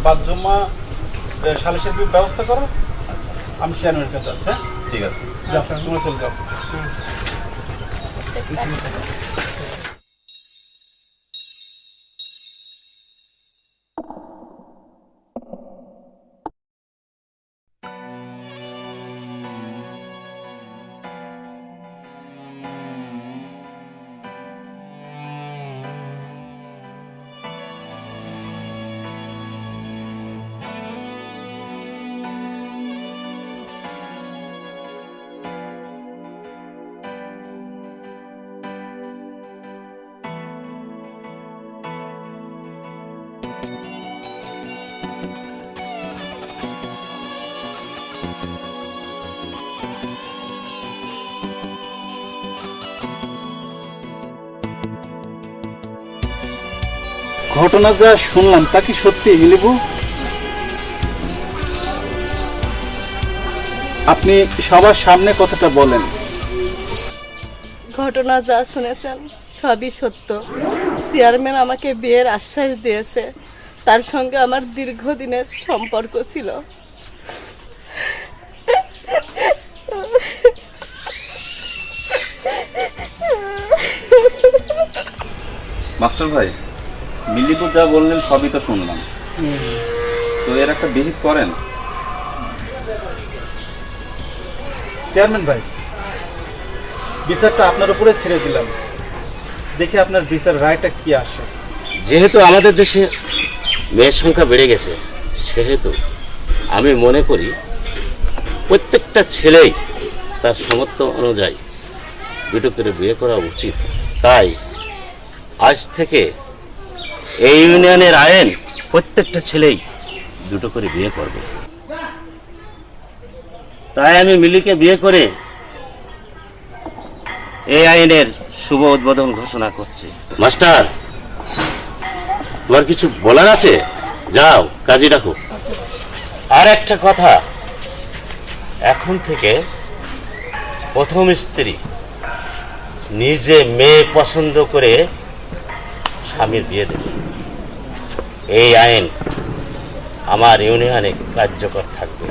বাদজুমা সালিশের ব্যবস্থা করো, আমি চেয়ারম্যানের কাছে যাচ্ছি। হ্যাঁ ঠিক আছে। যাও, তোমরা চলে যাও। ঘটনা যা শুনলাম তা কি সত্যি মিলিবু? আপনি সবার সামনে কথাটা বলেন। ঘটনা যা শুনেছেন সবই সত্য। চেয়ারম্যান আমাকে বিয়ের আশ্বাস দিয়েছে, তার সঙ্গে আমার দীর্ঘদিনের সম্পর্ক ছিল। মাস্টার ভাই, মিলিপু যা বললেন সবই তো শুনলাম, তো এর একটা বিহিত করেন। চেয়ারম্যান ভাই, বিচারটা আপনার উপরে ছেড়ে দিলাম, দেখি আপনার বিচার রায়টা কি আসে। যেহেতু আমাদের দেশে মেয়ের সংখ্যা বেড়ে গেছে, সেহেতু আমি মনে করি প্রত্যেকটা ছেলেই তার সামর্থ্য অনুযায়ী দুটো করে বিয়ে করা উচিত। তাই আজ থেকে এই ইউনিয়নের আইন প্রত্যেকটা ছেলেই দুটো করে বিয়ে করবে। তাই আমি মিলিকে বিয়ে করে এই আইনের শুভ উদ্বোধন ঘোষণা করছি। মাস্টার, তোমার কিছু বলার আছে? যাও, কাজে রাখো। আর একটা কথা, এখন থেকে প্রথম স্ত্রী নিজে মেয়ে পছন্দ করে স্বামীর বিয়ে দেবে। এই আইন আমার ইউনিয়নে কার্যকর থাকবে।